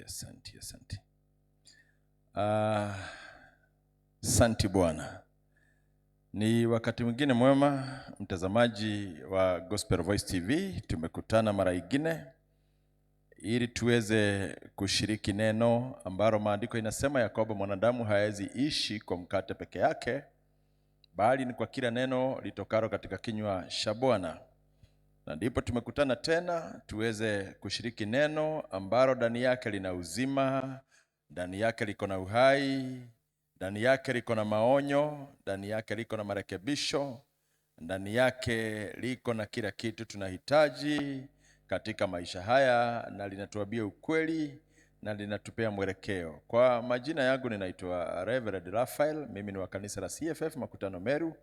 Asante. Asante Bwana. Ni wakati mwingine mwema, mtazamaji wa Gospel Voice TV. Tumekutana mara nyingine ili tuweze kushiriki neno ambalo maandiko inasema ya kwamba mwanadamu hawezi ishi kwa mkate peke yake, bali ni kwa kila neno litokalo katika kinywa cha Bwana. Na ndipo tumekutana tena tuweze kushiriki neno ambalo ndani yake lina uzima, ndani yake liko na uhai, ndani yake liko na maonyo, ndani yake liko na marekebisho, ndani yake liko na kila kitu tunahitaji katika maisha haya, na linatuambia ukweli na linatupea mwelekeo. Kwa majina yangu ninaitwa Reverend Raphael, mimi ni wa kanisa la CFF Makutano Meru,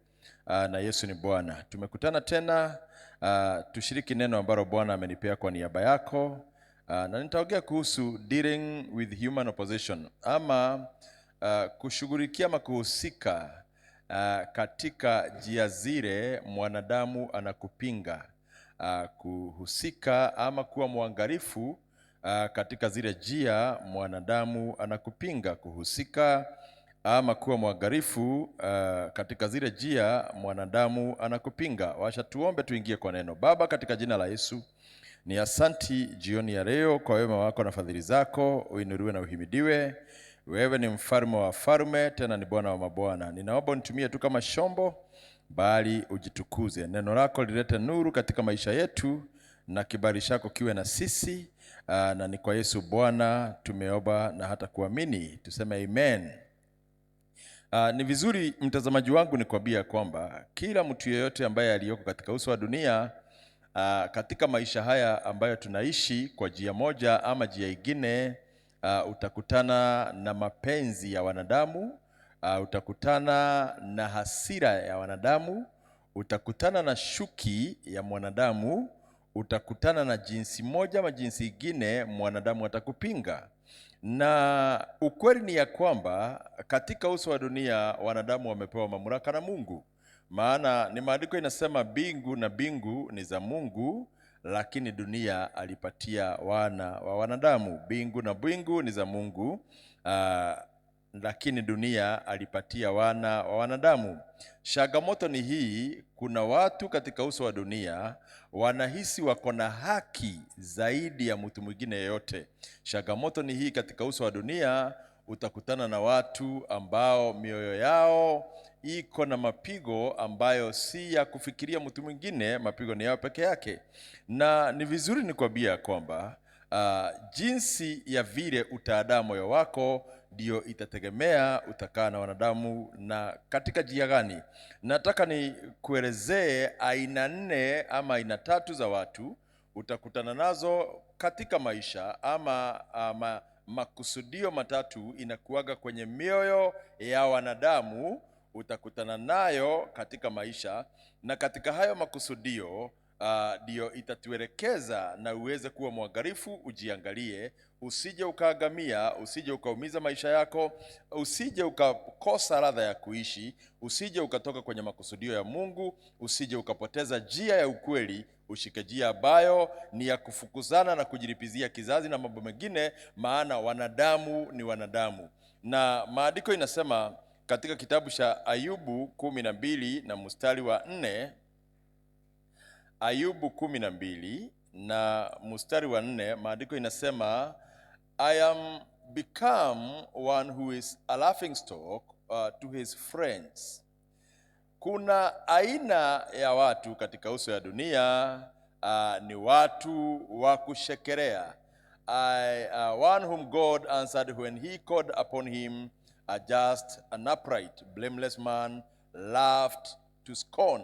na Yesu ni Bwana. Tumekutana tena tushiriki neno ambalo Bwana amenipea kwa niaba yako, na nitaongea kuhusu dealing with human opposition, ama kushughulikia ama kuhusika katika njia zile mwanadamu anakupinga, kuhusika ama kuwa mwangalifu katika zile njia mwanadamu anakupinga, kuhusika ama kuwa mwangalifu katika zile njia mwanadamu anakupinga. Wacha tuombe tuingie kwa neno. Baba, katika jina la Yesu, ni asanti jioni ya leo kwa wema wako na fadhili zako. Uinuliwe na uhimidiwe. Wewe ni mfalme wa wafalme, tena ni Bwana wa mabwana. Ninaomba unitumie tu kama shombo, bali ujitukuze. Neno lako lilete nuru katika maisha yetu, na kibali chako kiwe na sisi, na ni kwa Yesu Bwana tumeomba na hata kuamini. Tuseme amen. Ni vizuri mtazamaji wangu nikwambia kwamba kila mtu yeyote ambaye aliyoko katika uso wa dunia, katika maisha haya ambayo tunaishi, kwa njia moja ama njia nyingine, utakutana na mapenzi ya wanadamu, utakutana na hasira ya wanadamu, utakutana na shuki ya mwanadamu, utakutana na jinsi moja ama jinsi nyingine mwanadamu atakupinga. Na ukweli ni ya kwamba katika uso wa dunia wanadamu wamepewa mamlaka na Mungu. Maana ni maandiko inasema mbingu na mbingu ni za Mungu, lakini dunia alipatia wana wa wanadamu. Mbingu na mbingu ni za Mungu, lakini dunia alipatia wana wa wanadamu. Changamoto ni hii, kuna watu katika uso wa dunia wanahisi wako na haki zaidi ya mtu mwingine yeyote. Changamoto ni hii, katika uso wa dunia utakutana na watu ambao mioyo yao iko na mapigo ambayo si ya kufikiria mtu mwingine, mapigo ni yao peke yake. Na ni vizuri nikwambia kwamba jinsi ya vile utaandaa moyo wako ndio itategemea utakaa na wanadamu na katika njia gani. Nataka ni kuelezee aina 4 ama aina 3 za watu utakutana nazo katika maisha, ama makusudio matatu inakuaga kwenye mioyo ya wanadamu, utakutana nayo katika maisha, na katika hayo makusudio ndio itatuelekeza na uweze kuwa mwangalifu, ujiangalie, usije ukaagamia, usije ukaumiza maisha yako, usije ukakosa ladha ya kuishi, usije ukatoka kwenye makusudio ya Mungu, usije ukapoteza njia ya ukweli, ushike njia ambayo ni ya kufukuzana na kujilipizia kizazi na mambo mengine, maana wanadamu ni wanadamu. Na maandiko inasema katika kitabu cha Ayubu 12 na mstari wa 4, Ayubu 12 na mstari wa 4, maandiko inasema, I am become one who is a laughing stock to his friends. Kuna aina ya watu katika uso ya dunia, ni watu wa kushekelea. One whom God answered when he called upon him, a just and upright, blameless man, laughed to scorn.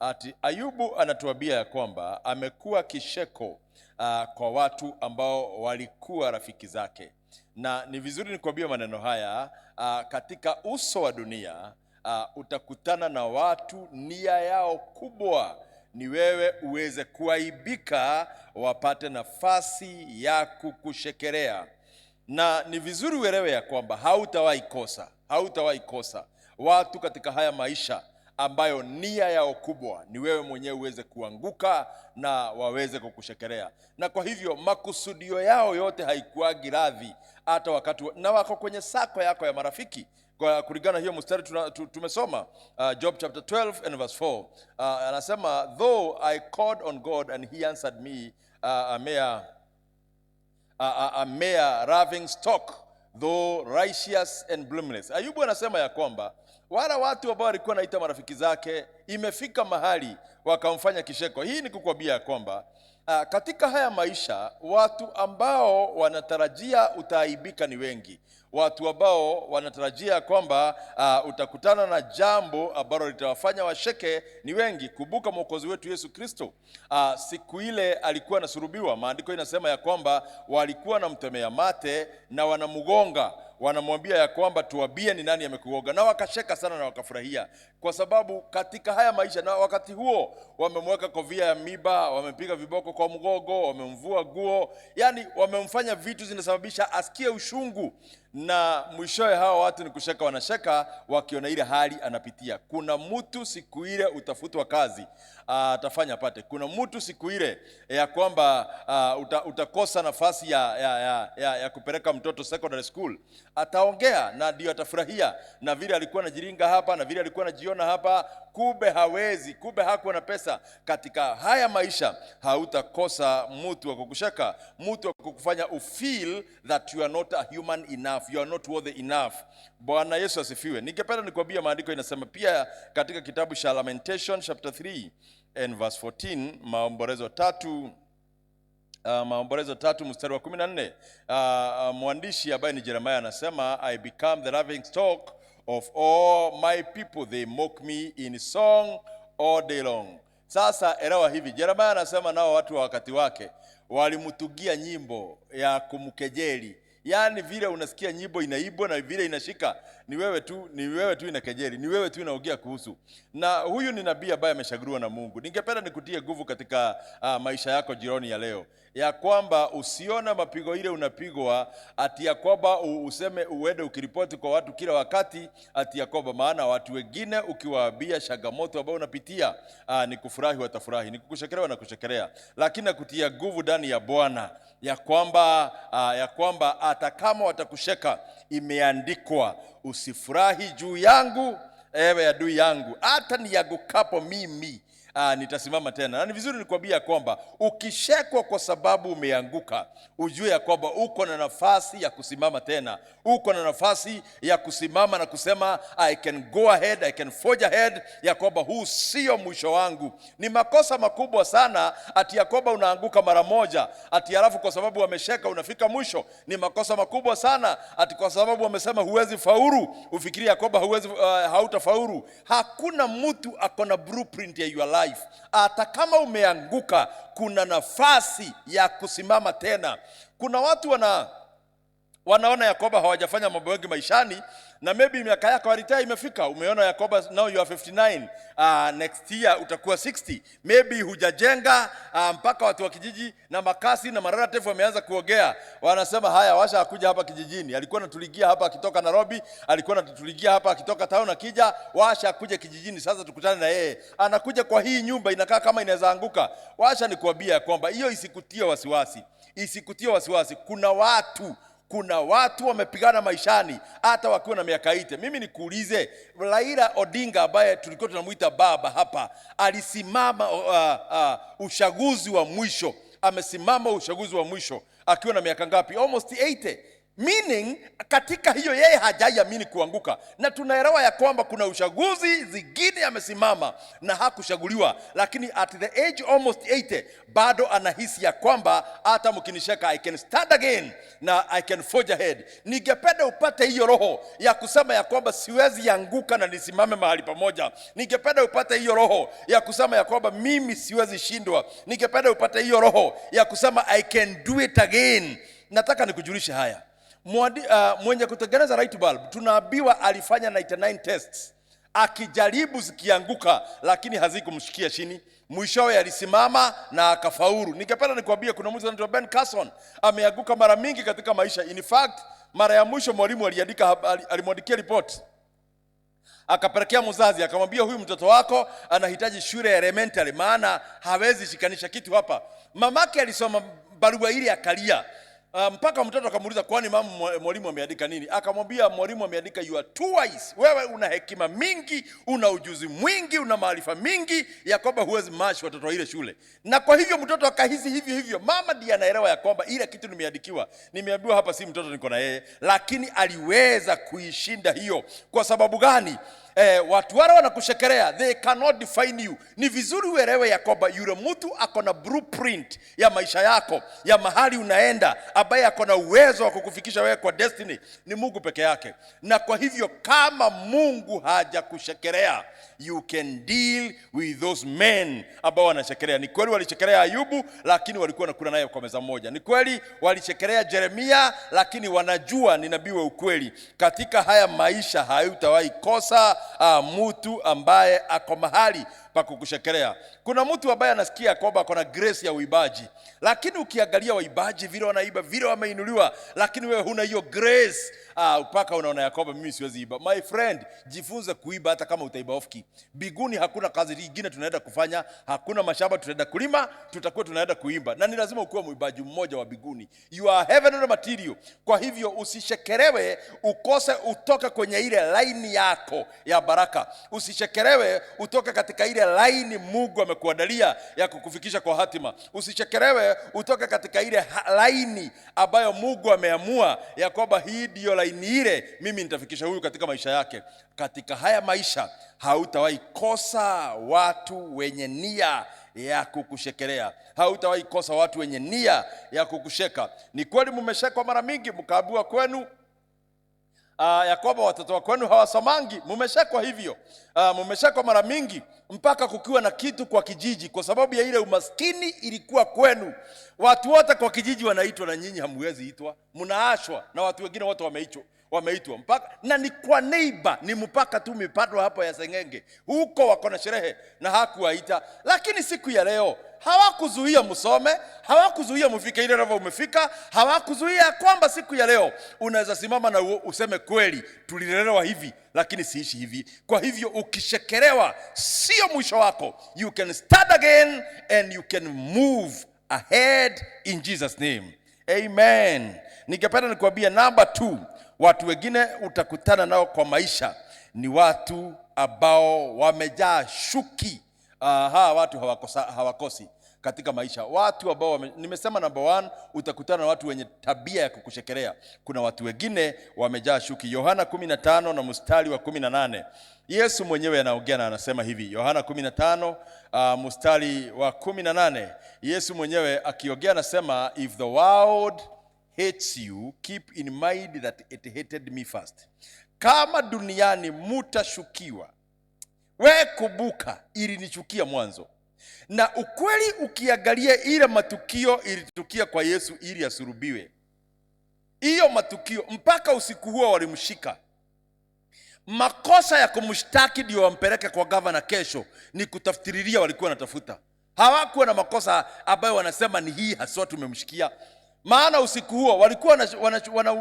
Ati Ayubu anatuambia ya kwamba amekuwa kisheko kwa watu ambao walikuwa rafiki zake. Na ni vizuri nikwambie maneno haya, katika uso wa dunia utakutana na watu nia yao kubwa ni wewe uweze kuaibika, wapate nafasi ya kukushekelea. Na ni vizuri uelewe ya kwamba hautawahi kosa watu katika haya maisha ambayo nia yao kubwa ni wewe mwenyewe uweze kuanguka na waweze kukushekelea. Na kwa hivyo makusudio yao yote haikuagi radhi hata wakati na wako kwenye sako yako ya marafiki. Kwa kulingana hiyo mstari tumesoma Job chapter 12 and verse 4, anasema though I called on God and he answered me, a mere raving stock, though righteous and blameless. Ayubu anasema ya kwamba wala watu ambao walikuwa naita marafiki zake imefika mahali wakamfanya kisheko. Hii ni kukwambia kwamba katika haya maisha watu ambao wanatarajia utaaibika ni wengi. Watu ambao wanatarajia kwamba utakutana na jambo ambalo litawafanya washeke ni wengi. Kumbuka Mwokozi wetu Yesu Kristo, siku ile alikuwa anasulubiwa, maandiko inasema ya kwamba walikuwa namtemea mate na wanamugonga, wanamwambia ya kwamba tuambie ni nani amekugonga, na wakasheka sana na wakafurahia, kwa sababu katika haya maisha, na wakati huo wamemweka kofia ya miba, wamempiga viboko kwa mgogo, wamemvua nguo, yani wamemfanya vitu zinasababisha asikie ushungu, na mwishowe hawa watu ni kusheka wanasheka wakiona ile hali anapitia. Kuna mtu siku ile utafutwa kazi, atafanya pate. Kuna mtu siku ile ya kwamba utakosa nafasi ya kupeleka mtoto secondary school, ataongea na ndio atafurahia, na vile alikuwa anajiringa hapa na vile alikuwa anajiona hapa, kumbe hawezi, kumbe hakuwa na pesa. Katika haya maisha hautakosa mtu wa kukusheka, mtu wa kukufanya ufeel that you are not a human enough, you are not worthy enough. Bwana Yesu asifiwe. Ningependa nikwambia maandiko inasema pia katika kitabu cha Lamentation chapter 3 and verse 14, Maombolezo 3 mstari wa 14, mwandishi ambaye ni Jeremiah anasema, I become the laughing stock of all my people, they mock me in song all day long. Sasa elewa hivi, Jeremiah anasema nao watu wa wakati wake walimtugia nyimbo ya kumkejeli. Yani vile unasikia nyimbo inaibwa na vile inashika, ni wewe tu inakejeli, ni wewe tu inaongea kuhusu. Na huyu ni nabii ambaye ameshaguliwa na Mungu. Ningependa nikutie nguvu katika maisha yako jioni ya leo, ya kwamba usiona mapigo ile unapigwa ati ya kwamba useme uende ukiripoti kwa watu kila wakati ati ya kwamba, maana watu wengine ukiwaambia changamoto ambao unapitia ni kufurahi watafurahi, ni kukushekelewa na kushekelea. Lakini nakutia nguvu ndani ya Bwana ya kwamba hata kama watakusheka, imeandikwa usifurahi juu yangu ewe adui yangu, hata niangukapo mimi nitasimama tena. Na ni vizuri nikwambia kwamba ukishekwa kwa sababu umeanguka, ujue ya kwamba uko na nafasi ya kusimama tena, uko na nafasi ya kusimama na kusema I can go ahead, I can forge ahead, ya kwamba huu sio mwisho wangu. Ni makosa makubwa sana ati ya kwamba unaanguka mara moja ati halafu kwa sababu wamesheka unafika mwisho. Ni makosa makubwa sana ati kwa sababu wamesema huwezi faulu ufikiria kwamba hautafaulu. Hakuna mtu akona blueprint ya your life. Hata kama umeanguka, kuna nafasi ya kusimama tena. Kuna watu wanaona ya kwamba hawajafanya mambo mengi maishani, na maybe miaka yako retire imefika, umeona ya kwamba now you are 59, next year utakuwa 60, maybe hujajenga, mpaka watu wa kijiji na makasi na marelative wameanza kuogea, wanasema haya, washa akuja hapa kijijini, alikuwa anatuligia hapa akitoka Nairobi, alikuwa anatuligia hapa akitoka town akija, washa akuje kijijini, sasa tukutane na yeye, anakuja kwa hii nyumba inakaa kama inaweza anguka. Washa nikuambia kwamba hiyo isikutie wasiwasi, isikutie wasiwasi. Kuna watu wamepigana maishani hata wakiwa na miaka 80. Mimi nikuulize, Raila Odinga ambaye tulikuwa tunamuita baba hapa, alisimama uchaguzi wa mwisho, amesimama uchaguzi wa mwisho akiwa na miaka ngapi? Almost 80. Meaning katika hiyo yeye hajaiamini kuanguka. Na tunaelewa ya kwamba kuna uchaguzi zingine amesimama na hakushaguliwa, lakini at the age almost 80 bado anahisi ya kwamba hata mkinisheka I can stand again na I can forge ahead. Ningependa upate hiyo roho ya kusema ya kwamba siwezi anguka na nisimame mahali pamoja. Ningependa upate hiyo roho ya kusema ya kwamba mimi siwezi shindwa. Ningependa upate hiyo roho ya kusema I can do it again. Nataka nikujulishe haya. Mwenye kutengeneza light bulb tunaambiwa alifanya 99 tests, akijaribu zikianguka lakini hazikumshikia chini, mwishowe alisimama na akafaulu. Ningependa nikwambie kuna mtu anaitwa Ben Carson ameanguka mara mingi katika maisha. In fact, mara ya mwisho mwalimu alimwandikia report, Akapelekea mzazi, akamwambia huyu mtoto wako anahitaji shule ya elementary, maana hawezi shikanisha kitu hapa. Mamake alisoma barua ile akalia. Mpaka mtoto akamuuliza, kwani mama mwalimu ameandika nini? Akamwambia, mwalimu ameandika you are too wise. Wewe una hekima mingi, una ujuzi mwingi, una maarifa mingi ya kwamba huwezi mashi watoto wa ile shule. Na kwa hivyo mtoto akahisi hivyo hivyo. Mama ndiye anaelewa ya kwamba ile kitu nimeambiwa hapa si mtoto niko na yeye, lakini aliweza kuishinda hiyo. Kwa sababu gani? Watu wale wanakushekelea, they cannot define you. Ni vizuri uelewe ya kwamba yule mtu akona blueprint ya maisha yako, ya mahali unaenda, ambaye akona uwezo wa kukufikisha wewe kwa destiny ni Mungu peke yake. Na kwa hivyo kama Mungu hajakushekelea, you can deal with those men ambao wanashekelea. Ni kweli walishekelea Ayubu, lakini walikuwa nakula naye kwa meza moja. Ni kweli walishekelea Yeremia, lakini wanajua ni nabii wa ukweli. Katika haya maisha hayutawahi kosa mtu ambaye ako mahali pa kukushekelea. Kuna mtu ambaye anasikia kwamba ako na grace ya uibaji, lakini ukiangalia waibaji vile wanaiba, vile wameinuliwa, lakini wewe huna hiyo grace, mpaka unaona ya kwamba mimi siwezi iba. My friend, jifunze kuiba hata kama utaiba off key. Biguni hakuna kazi nyingine tunaenda kufanya, hakuna mashamba tunaenda kulima, tutakuwa tunaenda kuimba. Na ni lazima ukuwe muibaji mmoja wa biguni. You are heavenly material. Kwa hivyo usishekelewe ukose utoka kwenye ile line yako ya baraka. Usishekelewe utoka katika ile line Mungu amekuandalia ya kukufikisha kwa hatima. Usishekelewe utoka katika ile line ambayo Mungu ameamua ya kwamba hii ndio line ile mimi nitafikisha huyu katika maisha yake. Katika haya maisha hautawahi kosa watu wenye nia ya kukushekelea. Hautawahi kosa watu wenye nia ya kukusheka. Ni kweli mmeshekwa mara mingi, mkaambiwa kwenu ya kwamba watoto wa kwenu hawasomangi. Mmeshekwa hivyo. Mmeshekwa mara mingi mpaka kukiwa na kitu kwa kijiji, kwa sababu ya ile umaskini ilikuwa kwenu. Watu wote kwa kijiji wanaitwa na nyinyi hamwezi itwa. Mnaashwa na watu wengine wote wameitwa mpaka, na ni kwa neighbor, ni mpaka tu mipatwa hapo ya Sengenge huko wako na sherehe na hakuwaita. Lakini siku ya leo hawakuzuia msome, hawakuzuia mfike ile level umefika, hawakuzuia kwamba siku ya leo unaweza simama na useme kweli tulilelewa hivi lakini siishi hivi. Kwa hivyo ukishekelewa sio mwisho wako. You can start again and you can move ahead in Jesus name. Amen. Ningependa nikwambia number 2, watu wengine utakutana nao kwa maisha ni watu ambao wamejaa shuki. Watu hawakosi katika maisha. Watu ambao nimesema number 1, utakutana na watu wenye tabia ya kukushekelea. Kuna watu wengine wamejaa shuki. Yohana 15 na mstari wa 18. Yesu mwenyewe anaongea na anasema hivi. Yohana 15 mstari wa 18. Yesu mwenyewe akiongea anasema, if the world hates you, keep in mind that it hated me first. Kama duniani mutashukiwa, we kumbuka ilinichukia mwanzo. Na ukweli ukiangalia ile matukio ilitukia kwa Yesu ili asulubiwe. Hiyo matukio mpaka usiku huo walimshika. Makosa ya kumshtaki ndio wampeleke kwa governor kesho ni kutafsiriria walikuwa wanatafuta. Hawakuwa na makosa ambayo wanasema ni hii haswa tumemshikia. Maana usiku huo walikuwa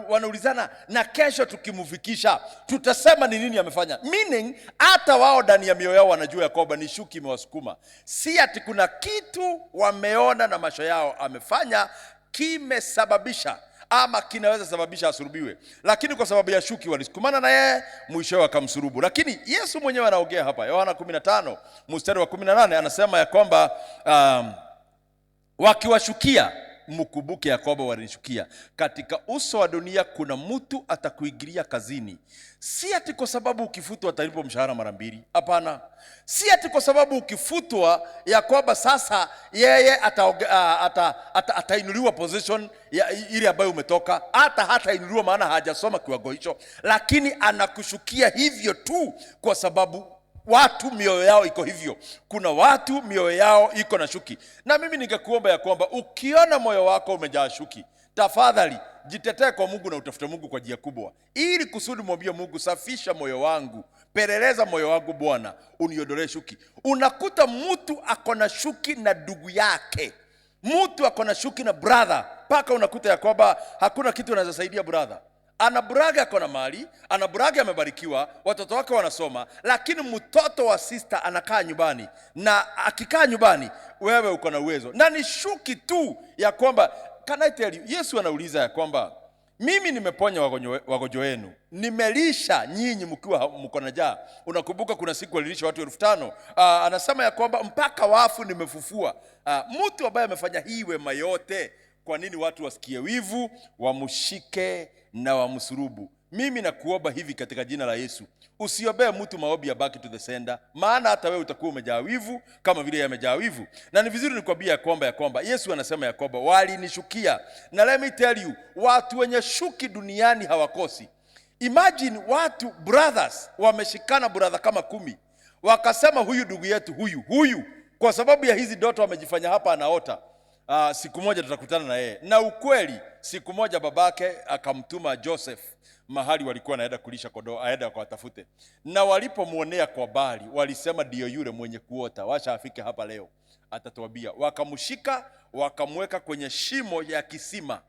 wanaulizana, na kesho tukimfikisha tutasema ni nini amefanya. Meaning hata wao ndani ya mioyo yao wanajua ya kwamba ni shuki imewasukuma. Si ati kuna kitu wameona na macho yao amefanya kimesababisha ama kinaweza sababisha asulubiwe, lakini kwa sababu ya shuki walisukumana na yeye, mwisho akamsulubu. Lakini Yesu mwenyewe anaongea hapa Yohana 15 mstari wa 18 anasema ya kwamba wakiwashukia mkumbuke ya kwamba walinishukia. Katika uso wa dunia kuna mtu atakuingilia kazini. Si ati kwa sababu ukifutwa atalipwa mshahara mara 2. Hapana. Si ati kwa sababu ukifutwa ya kwamba sasa yeye atainuliwa position ile ambayo umetoka. Hatainuliwa maana hajasoma kiwango hicho. Lakini anakushukia hivyo tu kwa sababu watu mioyo yao iko hivyo. Kuna watu mioyo yao iko na shuki. Na mimi ningekuomba ya kwamba ukiona moyo wako umejaa shuki, tafadhali jitetee kwa Mungu na utafute Mungu kwa njia kubwa, ili kusudi mwambie Mungu, safisha moyo wangu, peleleza moyo wangu Bwana, uniondolee shuki. Unakuta mtu akona shuki na ndugu yake, mtu akona shuki na brother, paka unakuta ya kwamba hakuna kitu anaweza saidia brother. Anabraga ako na mali, anabraga amebarikiwa, watoto wake wanasoma, lakini mtoto wa sister anakaa nyumbani, na akikaa nyumbani wewe uko na uwezo. Na ni shuki tu ya kwamba, can I tell you, Yesu anauliza ya kwamba mimi nimeponya wagonjwa wenu, nimelisha nyinyi mkiwa mko na njaa. Unakumbuka kuna siku alilisha watu 5,000. Anasema ya kwamba mpaka wafu nimefufua. Mtu ambaye amefanya hii wema yote, kwa nini watu wasikie wivu, wamshike na wamsurubu? Mimi nakuomba hivi katika jina la Yesu, usiombee mtu maombi ya back to the sender, maana hata wewe utakuwa umejaa wivu kama vile yamejaa wivu. Na ni vizuri nikwambia ya kwamba Yesu anasema ya kwamba walinishukia. Na let me tell you, watu wenye shuki duniani hawakosi. Imagine watu brothers wameshikana, brother kama 10, wakasema huyu ndugu yetu huyu kwa sababu ya hizi ndoto amejifanya hapa anaota, siku moja tutakutana na yeye. Na ukweli siku moja babake akamtuma Joseph mahali walikuwa naenda kulisha kondoo, aenda akawatafute. Na walipomuonea kwa bali, walisema ndio yule mwenye kuota, washa afike hapa leo atatuambia. Wakamshika, wakamweka kwenye shimo ya kisima,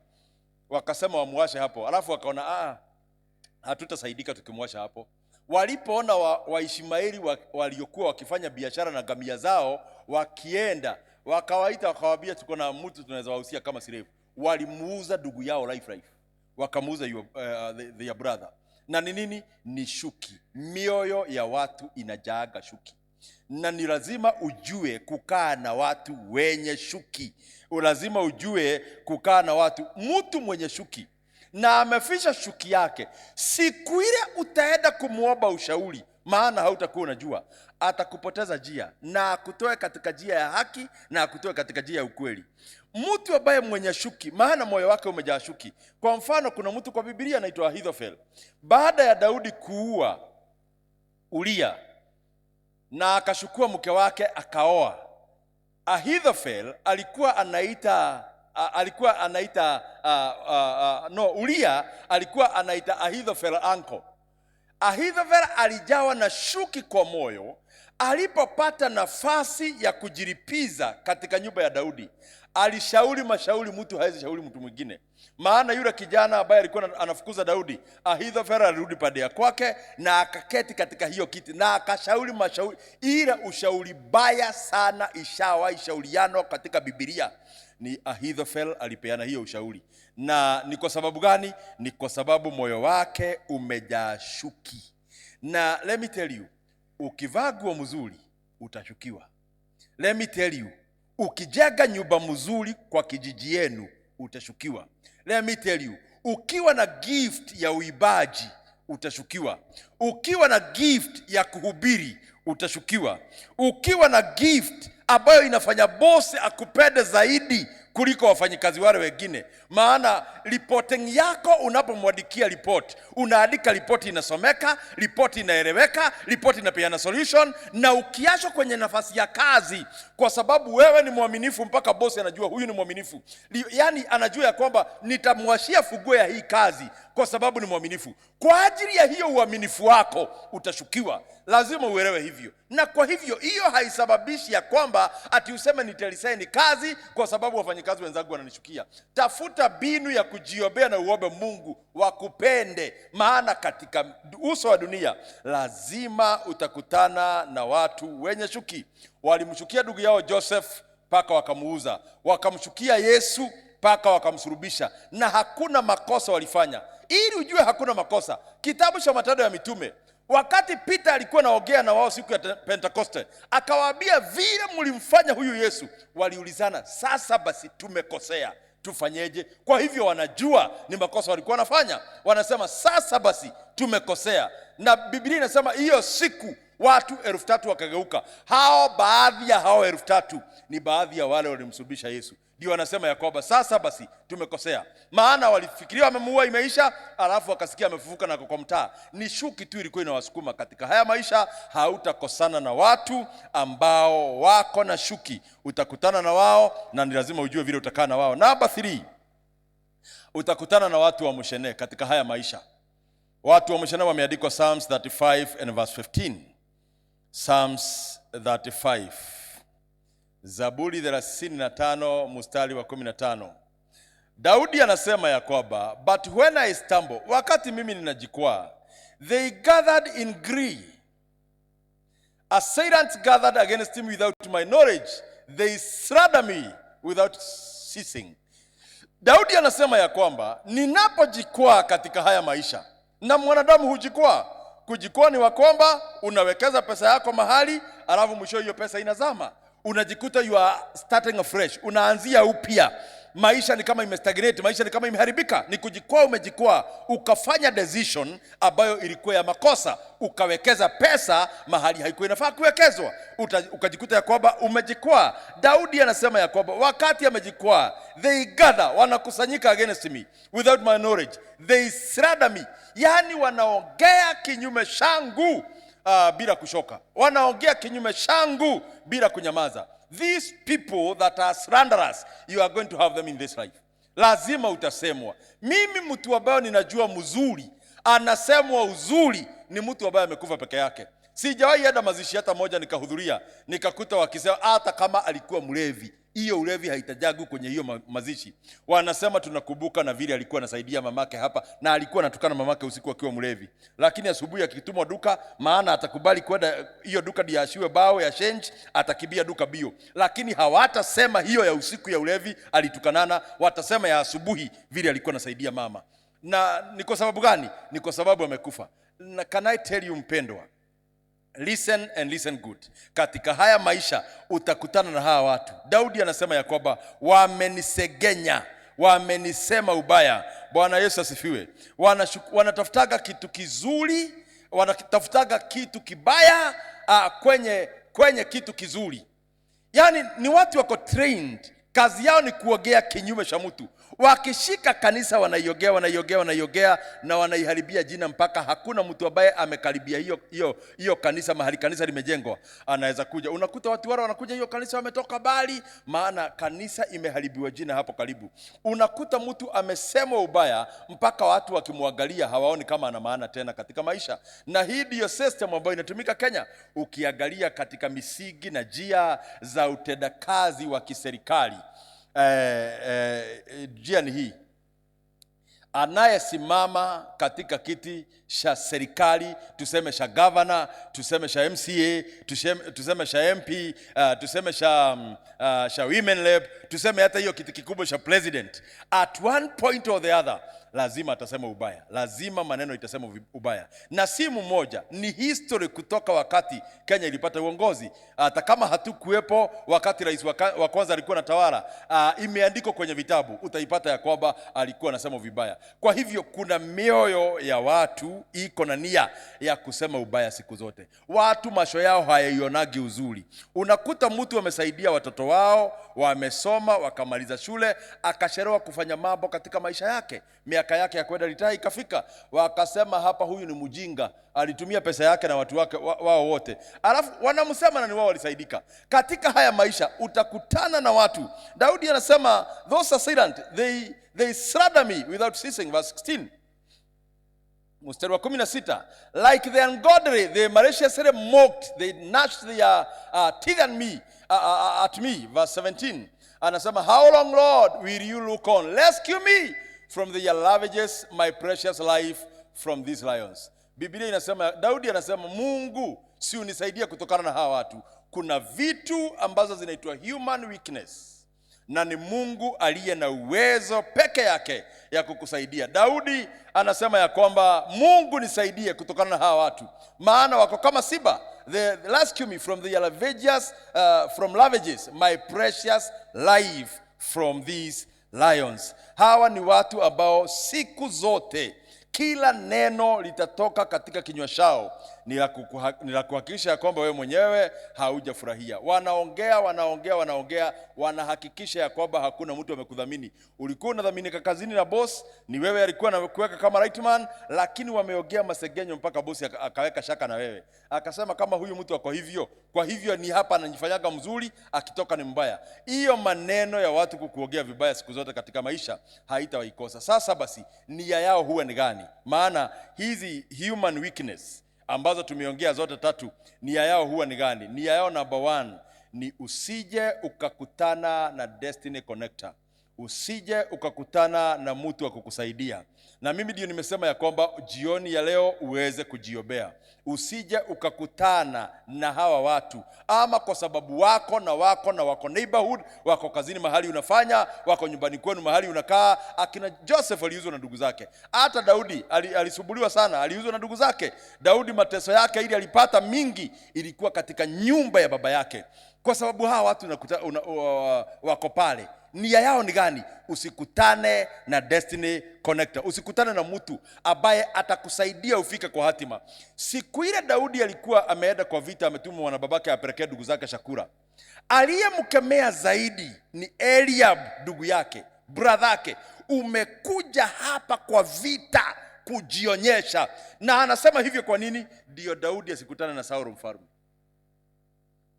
wakasema wamuashe hapo. Alafu wakaona hatutasaidika tukimwasha hapo. Walipoona Waishmaeli waliokuwa wakifanya biashara na ngamia zao wakienda, wakawaita wakawaambia, tuko na mtu tunaweza wahusia kama slave. Walimuuza ndugu yao life, wakamuuza their brother. Na ni nini? Ni shuki. Mioyo ya watu inajaaga shuki, na ni lazima ujue kukaa na watu wenye shuki. Lazima ujue kukaa na watu, mtu mwenye shuki na amefisha shuki yake, siku ile utaenda kumuomba ushauri, maana hautakuwa unajua, atakupoteza njia na akutoe katika njia ya haki na akutoe katika njia ya ukweli. Mtu ambaye mwenye shuki, maana moyo wake umejaa shuki. Kwa mfano, kuna mtu kwa Biblia anaitwa Ahithofel. Baada ya Daudi kuua Uria na akashukua mke wake akaoa, Ahithofel alikuwa anaita Uria alikuwa anaita Ahithofel uncle. Ahithofel alijawa na shuki kwa moyo alipopata nafasi ya kujiripiza katika nyumba ya Daudi. Alishauri mashauri, mtu hawezi shauri mtu mwingine. Maana yule kijana ambaye alikuwa anafukuza Daudi, Ahithofel alirudi pande ya kwake na akaketi katika hiyo kiti na akashauri mashauri. Ila ushauri baya sana ishawahi shauriano katika Biblia ni Ahithofel alipeana hiyo ushauri. Na ni kwa sababu gani? Ni kwa sababu moyo wake umejaa shuki. Na let me tell you, ukivaa nguo mzuri utashukiwa. Let me tell you, ukijenga nyumba mzuri kwa kijiji yenu utashukiwa. Let me tell you, ukiwa na gift ya uibaji utashukiwa. Ukiwa na gift ya kuhubiri utashukiwa. Ukiwa na gift ambayo inafanya bosi akupende zaidi kuliko wafanyikazi wale wengine. Maana reporting yako, unapomwandikia report, unaandika report inasomeka, report inaeleweka, report inapeana solution. Na ukiachwa kwenye nafasi ya kazi kwa sababu wewe ni mwaminifu, mpaka bosi anajua huyu ni mwaminifu. Yaani anajua ya kwamba nitamwashia funguo ya hii kazi kwa sababu ni mwaminifu. Kwa ajili ya hiyo uaminifu wako utashukiwa. Lazima uelewe hivyo. Na kwa hivyo hiyo haisababishi ya kwamba ati useme nitalisaini kazi kwa sababu wafanyikazi wenzangu wananishukia. Tafuta binu ya kujiombea na uombe Mungu wakupende, maana katika uso wa dunia lazima utakutana na watu wenye shuki. Walimshukia ndugu yao Joseph mpaka wakamuuza, wakamshukia Yesu mpaka wakamsurubisha, na hakuna makosa walifanya. Ili ujue hakuna makosa, kitabu cha Matendo ya Mitume, wakati Peter alikuwa anaongea na wao siku ya Pentekoste, akawaambia vile mlimfanya huyu Yesu. Waliulizana, sasa basi tumekosea, tufanyeje? Kwa hivyo wanajua ni makosa walikuwa wanafanya. Wanasema sasa basi tumekosea. Na Biblia inasema hiyo siku watu 3,000 wakageuka. Hao baadhi ya hao 3,000 ni baadhi ya wale walimsulubisha Yesu. Ndio wanasema ya kwamba sasa basi tumekosea. Maana walifikiria wamemuua, imeisha, alafu wakasikia amefufuka na kwa mtaa. Ni shuki tu ilikuwa inawasukuma katika haya maisha. Hautakosana na watu ambao wako na shuki, utakutana na wao na ni lazima ujue vile utakaa na wao. Number 3, utakutana na watu wa mshene katika haya maisha. Watu wa mshene wameandikwa Psalms 35 and verse 15. Psalms 35, Zaburi 35 mstari wa 15. Daudi anasema ya kwamba, but when I stumble, wakati mimi ninajikwaa, they gathered in glee. Assailants gathered against him without my knowledge. They slander me without ceasing. Daudi anasema ya kwamba, ninapojikwaa katika haya maisha, na mwanadamu hujikwaa. Kujikwaa ni wa kwamba unawekeza pesa yako mahali, alafu mwisho hiyo pesa inazama. Unajikuta you are starting afresh. Unaanzia upya. Maisha ni kama imestagnate, maisha ni kama imeharibika. Ni kujikwaa, umejikwaa, ukafanya decision ambayo ilikuwa ya makosa, ukawekeza pesa mahali haikuwa inafaa kuwekezwa, ukajikuta ya kwamba umejikwaa. Daudi anasema ya kwamba wakati amejikwaa, they gather, wanakusanyika against me without my knowledge, they slander me, yani wanaongea kinyume changu bila kushoka, wanaongea kinyume changu bila kunyamaza. These people that are slanderers, you are going to have them in this life. Lazima utasemwa. Mimi mtu ambaye ninajua mzuri anasemwa uzuri ni mtu ambaye amekufa peke yake. Sijawahi enda mazishi hata moja nikahudhuria nikakuta wakisema hata kama alikuwa mlevi, hiyo ulevi haitajagu kwenye hiyo mazishi. Wanasema tunakumbuka na vile alikuwa anasaidia mamake hapa, na alikuwa anatukana mamake usiku akiwa mlevi, lakini asubuhi akitumwa duka, maana atakubali kwenda hiyo duka diashiwe bao ya change, atakibia duka bio. Lakini hawatasema hiyo ya usiku ya ulevi alitukanana, watasema ya asubuhi vile alikuwa anasaidia mama. Na ni kwa sababu gani? Ni kwa sababu amekufa. Na can I tell you mpendwa, listen and listen good. Katika haya maisha utakutana na hawa watu. Daudi anasema ya kwamba wamenisegenya, wamenisema ubaya. Bwana Yesu asifiwe. Wanatafutaga kitu kizuri, wanatafutaga kitu kibaya kwenye kitu kizuri. Yani ni watu wako trained, kazi yao ni kuogea kinyume cha mtu. Wakishika kanisa wanaiogea na wanaiharibia jina, mpaka hakuna mtu ambaye amekaribia hiyo kanisa, mahali kanisa limejengwa anaweza kuja. Unakuta watu wale wanakuja hiyo kanisa wametoka bali, maana kanisa imeharibiwa jina hapo karibu. Unakuta mtu amesemwa ubaya mpaka watu wakimwangalia hawaoni kama ana maana tena katika maisha. Na hii ndio system ambayo inatumika Kenya. Ukiangalia katika misingi na njia za utendakazi wa kiserikali, njia ni hii: anayesimama katika kiti cha serikali, tuseme cha governor, tuseme cha MCA, tuseme cha MP, tuseme cha women rep, tuseme hata hiyo kiti kikubwa cha president, at one point or the other lazima atasema ubaya, lazima maneno itasema ubaya. Na si mmoja, ni history kutoka wakati Kenya ilipata uongozi. Hata kama hatukuwepo wakati rais wa kwanza alikuwa anatawala, imeandikwa kwenye vitabu, utaipata ya kwamba alikuwa anasema vibaya. Kwa hivyo kuna mioyo ya watu iko na nia ya kusema ubaya siku zote. Watu macho yao hayaionagi uzuri. Unakuta mtu amesaidia watoto wao, wamesoma, wakamaliza shule, akachelewa kufanya mambo katika maisha yake. Miaka yake ya kwenda retire ikafika, wakasema hapa huyu ni mjinga, alitumia pesa yake na watu wake wao wote. Alafu wanamsema na ni wao walisaidika. Katika haya maisha utakutana na watu. Daudi anasema those assailants, they slander me without ceasing. Verse 16. Mstari wa 16, like the ungodly, they maliciously mocked, they gnashed their teeth at me. Verse 17, anasema how long, Lord, will you look on? Rescue me from the ravages, my precious life from these lions. Biblia inasema, Daudi anasema, Mungu si unisaidia kutokana na hawa watu. Kuna vitu ambazo zinaitwa human weakness, na ni Mungu aliye na uwezo peke yake ya kukusaidia. Daudi anasema ya kwamba Mungu nisaidie kutokana na hawa watu, maana wako kama simba. They rescue me from the ravages, my precious life from these lions. Hawa ni watu ambao siku zote kila neno litatoka katika kinywa chao ni la kuhakikisha kwamba wewe mwenyewe haujafurahia. Wanaongea, wanahakikisha ya kwamba hakuna mtu amekudhamini. Ulikuwa unadhaminika kazini na boss, ni wewe alikuwa anakuweka kama right man, lakini wameongea masegenyo mpaka boss akaweka shaka na wewe. Akasema kama huyu mtu ako hivyo, kwa hivyo ni hapa ananifanyaga mzuri, akitoka ni mbaya. Hiyo maneno ya watu kukuongea vibaya siku zote katika maisha haitawaikosa. Sasa basi nia yao huwa ni gani? Maana hizi human weakness ambazo tumeongea zote tatu, nia yao huwa ni gani? Nia yao number 1 ni usije ukakutana na destiny connector. usije ukakutana na mtu wa kukusaidia. Na mimi ndio nimesema ya kwamba jioni ya leo uweze kujiombea. Usije ukakutana na hawa watu, ama kwa sababu wako neighborhood, wako kazini mahali unafanya, wako nyumbani kwenu mahali unakaa. Akina Joseph aliuzwa na ndugu zake. Hata Daudi alisumbuliwa sana, aliuzwa na ndugu zake. Daudi mateso yake ili alipata mingi ilikuwa katika nyumba ya baba yake. Kwa sababu hawa watu wako pale. Nia yao ni gani? Usikutane na destiny connector. Usikutane na mtu ambaye atakusaidia ufike kwa hatima. Siku ile Daudi alikuwa ameenda kwa vita, ametumwa na babake apelekee ndugu zake chakula. Aliyemkemea zaidi ni Eliab, ndugu yake, brother yake. Umekuja hapa kwa vita kujionyesha. Na anasema hivyo kwa nini? Ndio Daudi asikutane na Saulo mfalme.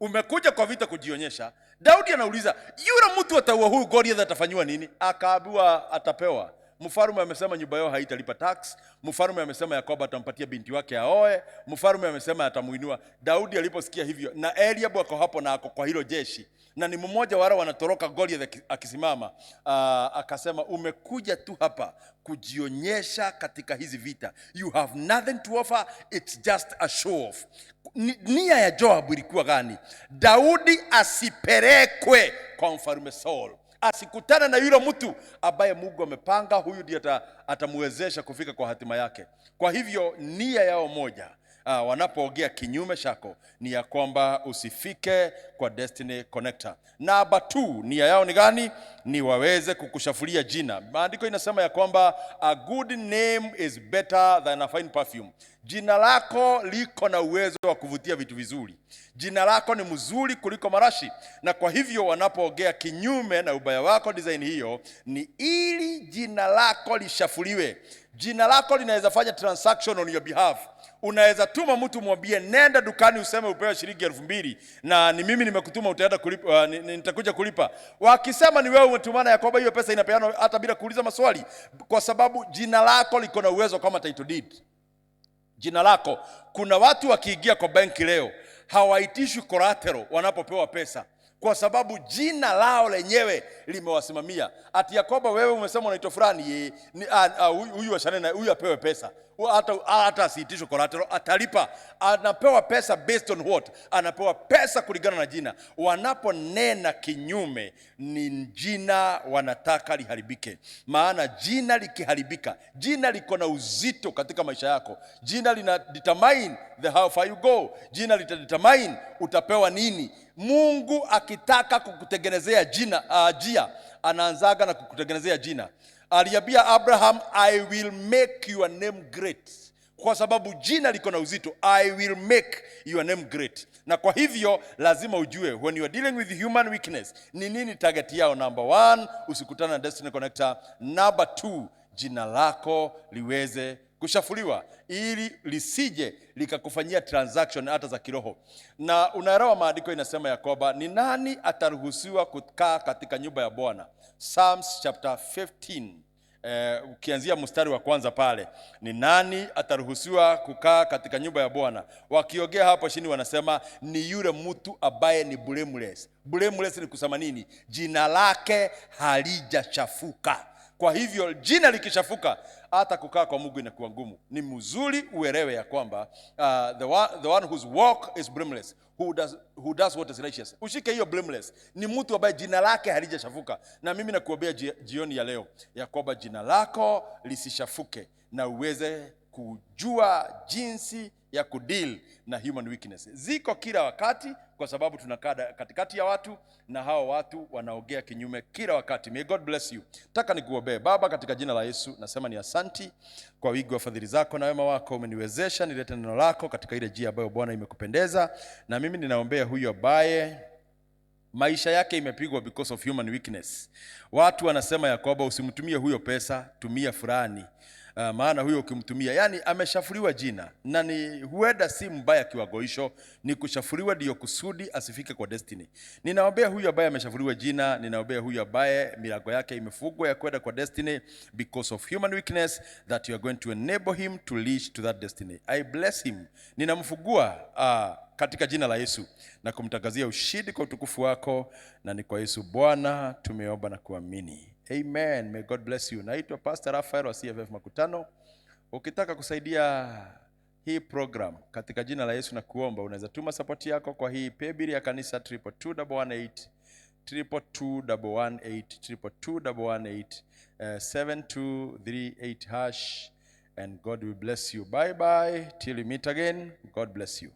Umekuja kwa vita kujionyesha. Daudi anauliza, yule mtu ataua huyu Goliath atafanywa nini? Akaambiwa atapewa. Mfalme amesema nyumba yao haitalipa tax. Mfalme amesema Yakoba atampatia binti wake aoe. Mfalme amesema atamuinua. Daudi aliposikia hivyo, na Eliabu ako hapo na ako kwa hilo jeshi, na ni mmoja wale wanatoroka Goliath akisimama, akasema umekuja tu hapa kujionyesha katika hizi vita. You have nothing to offer, it's just a show off. Nia ya Joabu ilikuwa gani? Daudi asipelekwe kwa mfalme Saul, asikutane na yule mtu ambaye Mungu amepanga huyu ndiye atamuwezesha kufika kwa hatima yake. Kwa hivyo nia yao moja, wanapoongea kinyume chako, ni ya kwamba usifike kwa destiny connector. Number 2, nia yao ni gani? Ni waweze kukushafulia jina. Maandiko inasema ya kwamba a good name is better than a fine perfume. Jina lako liko na uwezo wa kuvutia vitu vizuri. Jina lako ni mzuri kuliko marashi. Na kwa hivyo wanapoongea kinyume na ubaya wako, design hiyo ni ili jina lako lishafuliwe. Jina lako linaweza fanya transaction on your behalf. Unaweza tuma mtu mwambie nenda dukani useme upewe shilingi 2,000 na ni mimi nimekutuma, utaenda kulipa, nitakuja kulipa. Wakisema ni wewe umetumana, ya kwamba hiyo pesa inapeanwa hata bila kuuliza maswali, kwa sababu jina lako liko na uwezo kama title deed. Jina lako, kuna watu wakiingia kwa benki leo hawaitishwi collateral wanapopewa pesa, kwa sababu jina lao lenyewe limewasimamia. Ati Yakoba, wewe umesema unaitwa fulani, huyu ashane na huyu apewe pesa. Hata asiitishwe collateral, atalipa. Anapewa pesa based on what? Anapewa pesa kulingana na jina. Wanaponena kinyume, ni jina wanataka liharibike. Maana jina likiharibika, jina liko na uzito katika maisha yako. Jina lina determine the how far you go. Jina litadetermine utapewa nini. Mungu akitaka kukutengenezea jina, anaanzaga na kukutengenezea jina. Aliambia Abraham, I will make your name great. Kwa sababu jina liko na uzito, I will make your name great. Na kwa hivyo lazima ujue when you are dealing with human weakness, ni nini target yao. Number 1, usikutane na destiny connector. Number 2, jina lako liweze kushafuliwa ili lisije likakufanyia transaction hata za kiroho. Na unaelewa maandiko inasema ya kwamba ni nani ataruhusiwa kukaa katika nyumba ya Bwana? Psalms chapter 15, ukianzia mstari wa kwanza pale, ni nani ataruhusiwa kukaa katika nyumba ya Bwana? Wakiongea hapo chini wanasema ni yule mtu ambaye ni blameless. Blameless ni kusema nini? Jina lake halijachafuka. Kwa hivyo jina likishafuka, hata kukaa kwa Mungu inakuwa ngumu. Ni mzuri uelewe ya kwamba the one whose walk is blameless, who does what is righteous. Ushike hiyo blameless. Ni mtu ambaye jina lake halijashafuka. Na mimi nakuombea jioni ya leo ya kwamba jina lako lisishafuke na uweze kujua jinsi ya kudeal na human weakness. Ziko kila wakati, kwa sababu tunakaa katikati ya watu na hao watu wanaongea kinyume kila wakati. May God bless you. Nataka nikuombee. Baba, katika jina la Yesu nasema ni asanti kwa wingi wa fadhili zako na wema wako. Umeniwezesha nilete neno lako katika ile njia ambayo Bwana imekupendeza. Na mimi ninaombea huyo ambaye maisha yake imepigwa because of human weakness. Watu wanasema ya kwamba usimtumie huyo pesa, tumia fulani. Maana huyo ukimtumia, yani ameshafuliwa jina. Na ni huenda si mbaya kiwango hicho, ni kushafuliwa ndio kusudi asifike kwa destiny. Ninaombea huyu ambaye ameshafuliwa jina, ninaombea huyu ambaye milango yake imefungwa ya kwenda kwa destiny because of human weakness, that you are going to enable him to reach to that destiny. I bless him. Ninamfungua katika jina la Yesu na kumtangazia ushindi kwa utukufu wako, na ni kwa Yesu Bwana tumeomba na kuamini. Amen. May God bless you. Naitwa Pastor Raphael wa CFF Makutano. Ukitaka kusaidia hii program katika jina la Yesu na kuomba, unaweza tuma support yako kwa hii paybill ya kanisa 222118 222118 7238 hash, and God will bless you. Bye bye till we meet again. God bless you.